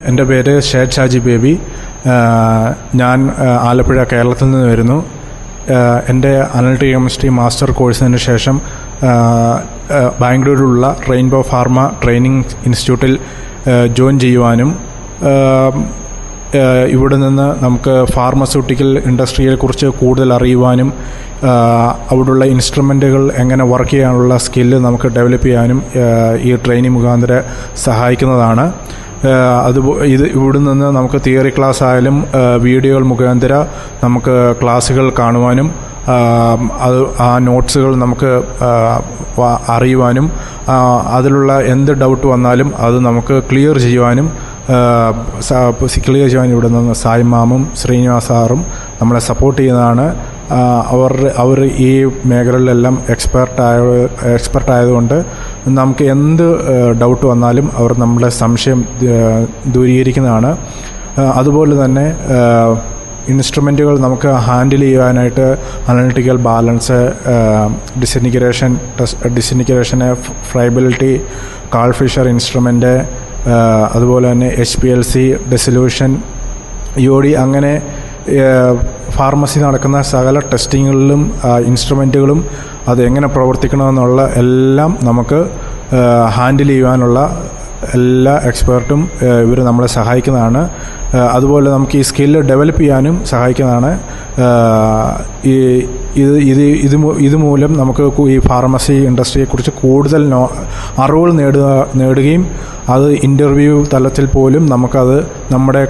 എൻ്റെ പേര് shade Shaji baby. ഞാൻ ആലപ്പുഴ കേരളത്തിൽ നിന്ന് വരുന്നു. എൻ്റെ അനലിറ്റിക് കെമിസ്ട്രി മാസ്റ്റർ കോഴ്സിന് ശേഷം ബാംഗ്ലൂരിലുള്ള റെയിൻബോ ഫാർമ ട്രെയിനിങ് ഇൻസ്റ്റിറ്റ്യൂട്ടിൽ ജോയിൻ ചെയ്യുവാനും ഇവിടെ നിന്ന് നമുക്ക് ഫാർമസ്യൂട്ടിക്കൽ ഇൻഡസ്ട്രിയെക്കുറിച്ച് കൂടുതൽ അറിയുവാനും അവിടെയുള്ള ഇൻസ്ട്രുമെൻറ്റുകൾ എങ്ങനെ വർക്ക് ചെയ്യാനുള്ള സ്കില്ല് നമുക്ക് ഡെവലപ്പ് ചെയ്യാനും ഈ ട്രെയിനിങ് മുഖാന്തരം സഹായിക്കുന്നതാണ്. ഇവിടെ നിന്ന് നമുക്ക് തിയറി ക്ലാസ് ആയാലും വീഡിയോകൾ മുഖാന്തരം നമുക്ക് ക്ലാസ്സുകൾ കാണുവാനും ആ നോട്ട്സുകൾ നമുക്ക് അറിയുവാനും അതിലുള്ള എന്ത് ഡൗട്ട് വന്നാലും അത് നമുക്ക് ക്ലിയർ ചെയ്യുവാനും ഇവിടെ നിന്ന് സായി മാമും ശ്രീനിവാസ് സാറും നമ്മളെ സപ്പോർട്ട് ചെയ്യുന്നതാണ്. അവർ ഈ മേഖലകളിലെല്ലാം എക്സ്പെർട്ട് ആയതുകൊണ്ട് നമുക്ക് എന്ത് ഡൗട്ട് വന്നാലും അവർ നമ്മുടെ സംശയം ദൂരീകരിക്കുന്നതാണ്. അതുപോലെ തന്നെ ഇൻസ്ട്രുമെൻറ്റുകൾ നമുക്ക് ഹാൻഡിൽ ചെയ്യാനായിട്ട് analytical balance, disintegration, friability, Karl Fischer instrument, അതുപോലെ തന്നെ HPLC, ഡെസൊല്യൂഷൻ, EOD, അങ്ങനെ ഫാർമസി നടക്കുന്ന സകല ടെസ്റ്റിങ്ങുകളിലും ഇൻസ്ട്രുമെൻറ്റുകളും അത് എങ്ങനെ പ്രവർത്തിക്കണമെന്നുള്ള എല്ലാം നമുക്ക് ഹാൻഡിൽ ചെയ്യുവാനുള്ള എല്ലാ എക്സ്പേർട്ടും ഇവർ നമ്മളെ സഹായിക്കുന്നതാണ്. അതുപോലെ നമുക്ക് ഈ സ്കില്ല് ഡെവലപ്പ് ചെയ്യാനും സഹായിക്കുന്നതാണ്. ഇതുമൂലം നമുക്ക് ഈ ഫാർമസി ഇൻഡസ്ട്രിയെക്കുറിച്ച് കൂടുതൽ അറിവുകൾ നേടുകയും അത് ഇൻ്റർവ്യൂ തലത്തിൽ പോലും നമുക്കത് നമ്മുടെ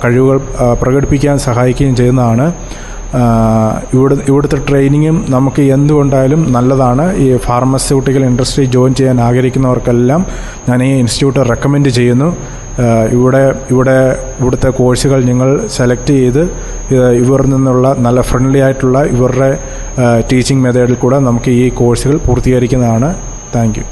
കഴിവുകൾ പ്രകടിപ്പിക്കാൻ സഹായിക്കുകയും ചെയ്യുന്നതാണ്. ഇവിടുത്തെ ട്രെയിനിങ്ങും നമുക്ക് എന്തുകൊണ്ടായാലും നല്ലതാണ്. ഈ ഫാർമസ്യൂട്ടിക്കൽ ഇൻഡസ്ട്രി ജോയിൻ ചെയ്യാൻ ആഗ്രഹിക്കുന്നവർക്കെല്ലാം ഞാൻ ഈ ഇൻസ്റ്റിറ്റ്യൂട്ട് റെക്കമെൻഡ് ചെയ്യുന്നു. ഇവിടുത്തെ കോഴ്സുകൾ നിങ്ങൾ സെലക്ട് ചെയ്ത് ഇവരിൽ നിന്നുള്ള നല്ല ഫ്രണ്ട്ലി ആയിട്ടുള്ള ഇവരുടെ ടീച്ചിങ് മെത്തേഡിൽ കൂടെ നമുക്ക് ഈ കോഴ്സുകൾ പൂർത്തീകരിക്കുന്നതാണ്. Thank you.